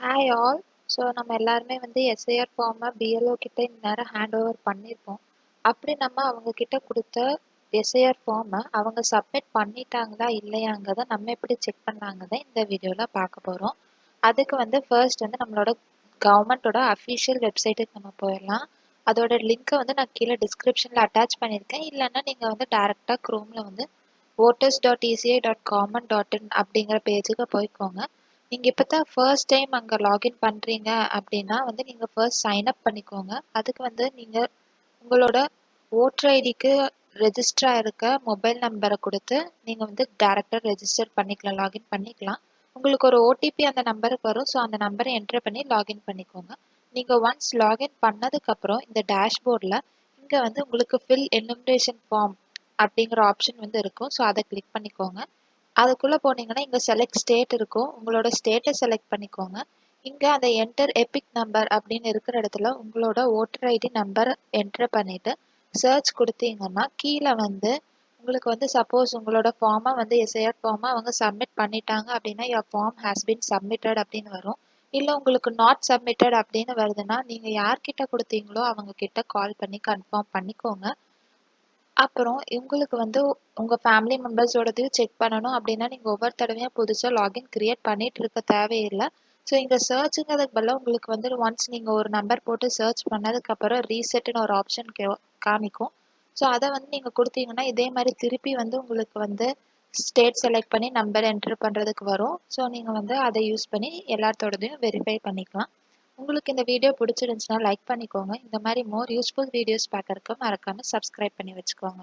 Hi all. So நம்ம எல்லாருமே வந்து எஸ்ஐஆர் ஃபார்மை பிஎல்ஓ கிட்ட இந்த நேரம் ஹேண்ட் ஓவர் பண்ணியிருப்போம். அப்படி நம்ம அவங்க கிட்ட கொடுத்த எஸ்ஐஆர் ஃபார்மை அவங்க சப்மிட் பண்ணிட்டாங்களா இல்லையாங்கிறத நம்ம எப்படி செக் பண்ணாங்கதை இந்த வீடியோவில் பார்க்க போகிறோம். அதுக்கு வந்து ஃபர்ஸ்ட் வந்து நம்மளோட கவர்மெண்ட்டோட அஃபிஷியல் வெப்சைட்டுக்கு நம்ம போயிடலாம். அதோட லிங்க்கை வந்து நான் கீழே டிஸ்கிரிப்ஷனில் அட்டாச் பண்ணியிருக்கேன். இல்லைன்னா நீங்கள் வந்து டேரெக்டாக க்ரோமில் வந்து voters.eci.government.in அப்படிங்கிற பேஜுக்கு போய்க்கோங்க. நீங்கள் இப்போ தான் ஃபர்ஸ்ட் டைம் அங்கே லாகின் பண்ணுறீங்க அப்படின்னா வந்து நீங்கள் ஃபர்ஸ்ட் சைன்அப் பண்ணிக்கோங்க. அதுக்கு வந்து நீங்கள் உங்களோட ஓட்டர் ஐடிக்கு ரெஜிஸ்டராக இருக்க மொபைல் நம்பரை கொடுத்து நீங்கள் வந்து டேரெக்டாக ரெஜிஸ்டர் பண்ணிக்கலாம், லாகின் பண்ணிக்கலாம். உங்களுக்கு ஒரு ஓடிபி அந்த நம்பருக்கு வரும். ஸோ அந்த நம்பரை என்ட்ரு பண்ணி லாகின் பண்ணிக்கோங்க. நீங்கள் ஒன்ஸ் லாகின் பண்ணதுக்கப்புறம் இந்த டேஷ்போர்டில் இங்கே வந்து உங்களுக்கு ஃபில் எனுமரேஷன் ஃபார்ம் அப்படிங்கிற ஆப்ஷன் வந்து இருக்கும். ஸோ அதை கிளிக் பண்ணிக்கோங்க. அதுக்குள்ளே போனீங்கன்னா இங்கே செலக்ட் ஸ்டேட் இருக்கும். உங்களோட ஸ்டேட்டை செலக்ட் பண்ணிக்கோங்க. இங்கே அந்த என்டர் எபிக் நம்பர் அப்படின்னு இருக்கிற இடத்துல உங்களோட ஓட்டர் ஐடி நம்பர் என்ட்ரு பண்ணிவிட்டு சர்ச் கொடுத்தீங்கன்னா கீழே வந்து உங்களுக்கு வந்து சப்போஸ் உங்களோட ஃபார்மை வந்து எஸ்ஐஆர் ஃபார்மை அவங்க சப்மிட் பண்ணிட்டாங்க அப்படின்னா your form has been submitted அப்படின்னு வரும். இல்லை உங்களுக்கு நாட் சப்மிட்டட் அப்படின்னு வருதுன்னா நீங்கள் யார்கிட்ட கொடுத்தீங்களோ அவங்க கிட்ட கால் பண்ணி கன்ஃபார்ம் பண்ணிக்கோங்க. அப்புறம் உங்களுக்கு வந்து உங்கள் ஃபேமிலி மெம்பர்ஸோடதையும் செக் பண்ணணும் அப்படின்னா நீங்கள் ஒவ்வொரு தடவையும் புதுசாக லாகின் கிரியேட் பண்ணிட்டு இருக்க தேவையில்லை. ஸோ இங்கே சர்ச்சுங்கிறதுக்கு பதிலாக உங்களுக்கு வந்து ஒன்ஸ் நீங்கள் ஒரு நம்பர் போட்டு சர்ச் பண்ணதுக்கப்புறம் ரீசெட்னு ஒரு ஆப்ஷன் காமிக்கும். ஸோ அதை வந்து நீங்கள் கொடுத்தீங்கன்னா இதே மாதிரி திருப்பி வந்து உங்களுக்கு வந்து ஸ்டேட் செலக்ட் பண்ணி நம்பர் என்ட்ரு பண்ணுறதுக்கு வரும். ஸோ நீங்கள் வந்து அதை யூஸ் பண்ணி எல்லாத்தோடதையும் வெரிஃபை பண்ணிக்கலாம். உங்களுக்கு இந்த வீடியோ பிடிச்சிருந்துச்சுன்னா லைக் பண்ணிக்கோங்க. இந்த மாதிரி மோர் யூஸ்ஃபுல் வீடியோஸ் பார்க்கறதுக்கு மறக்காமல் சப்ஸ்கிரைப் பண்ணி வச்சுக்கோங்க.